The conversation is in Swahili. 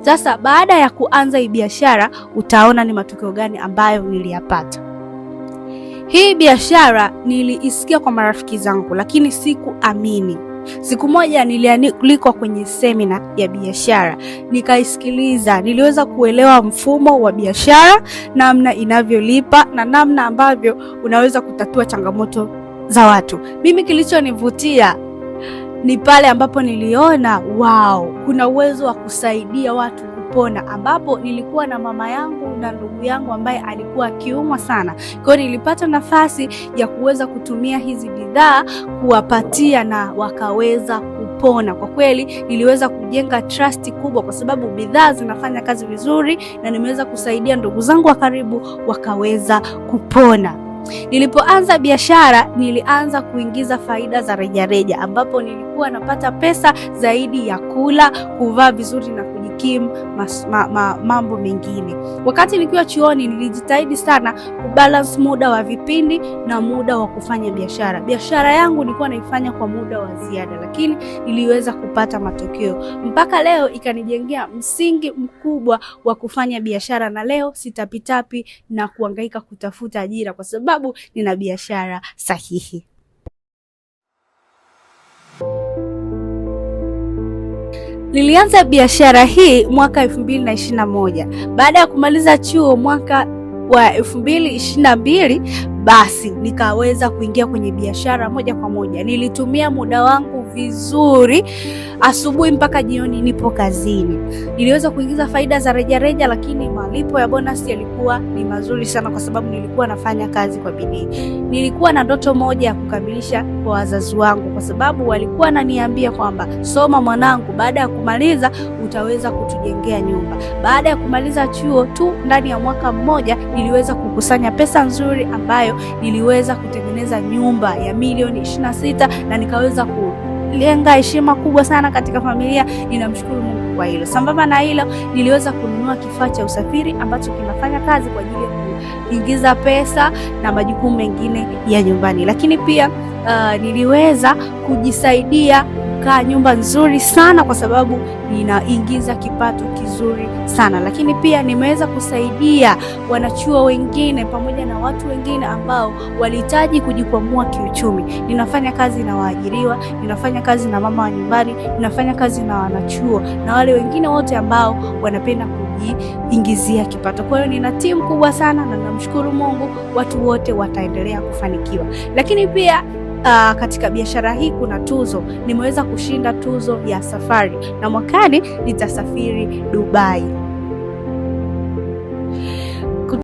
Sasa baada ya kuanza hii biashara utaona ni matokeo gani ambayo niliyapata. Hii biashara niliisikia kwa marafiki zangu, lakini sikuamini. Siku moja nilialikwa kwenye semina ya biashara, nikaisikiliza. Niliweza kuelewa mfumo wa biashara, namna inavyolipa na namna ambavyo unaweza kutatua changamoto za watu. Mimi kilichonivutia ni pale ambapo niliona kuna uwezo wa kusaidia watu kupona, ambapo nilikuwa na mama yangu na ndugu yangu ambaye alikuwa akiumwa sana. Kwa hiyo nilipata nafasi ya kuweza kutumia hizi bidhaa kuwapatia na wakaweza kupona. Kwa kweli niliweza kujenga trust kubwa kwa sababu bidhaa zinafanya kazi vizuri na nimeweza kusaidia ndugu zangu wa karibu wakaweza kupona. Nilipoanza biashara nilianza kuingiza faida za rejareja, ambapo nilikuwa napata pesa zaidi ya kula, kuvaa vizuri na kujikimu mambo mengine. Wakati nikiwa chuoni nilijitahidi sana kubalance muda wa vipindi na muda wa kufanya biashara. Biashara yangu nilikuwa naifanya kwa muda wa ziada, lakini niliweza kupata matokeo. Mpaka leo ikanijengea msingi mkubwa wa kufanya biashara, na leo sitapitapi na kuhangaika kutafuta ajira kwa sababu nina biashara sahihi. Nilianza biashara hii mwaka 2021. Baada ya kumaliza chuo mwaka wa 2022, basi nikaweza kuingia kwenye biashara moja kwa moja. Nilitumia muda wangu vizuri, asubuhi mpaka jioni nipo kazini. Niliweza kuingiza faida za rejareja, lakini malipo ya bonus yalikuwa ni mazuri sana kwa sababu nilikuwa nafanya kazi kwa bidii. Nilikuwa na ndoto moja ya kukamilisha kwa wazazi wangu, kwa sababu walikuwa wananiambia kwamba soma mwanangu, baada ya kumaliza utaweza kutujengea nyumba. Baada ya kumaliza chuo tu, ndani ya mwaka mmoja niliweza kukusanya pesa nzuri ambayo niliweza kutengeneza nyumba ya milioni 26 na nikaweza kulenga heshima kubwa sana katika familia. Ninamshukuru Mungu kwa hilo. Sambamba na hilo, niliweza kununua kifaa cha usafiri ambacho kinafanya kazi kwa ajili ya kuingiza pesa na majukumu mengine ya nyumbani. Lakini pia niliweza kujisaidia kukaa nyumba nzuri sana kwa sababu ninaingiza kipato kizuri sana. Lakini pia nimeweza kusaidia wanachuo wengine pamoja na watu wengine ambao walihitaji kujikwamua kiuchumi. Ninafanya kazi na waajiriwa, ninafanya kazi na mama wa nyumbani, ninafanya kazi na wanachuo na wale wengine wote ambao wanapenda kujiingizia kipato. Kwa hiyo nina timu kubwa sana na namshukuru Mungu, watu wote wataendelea kufanikiwa. Lakini pia katika biashara hii kuna tuzo. Nimeweza kushinda tuzo ya safari na mwakani nitasafiri Dubai.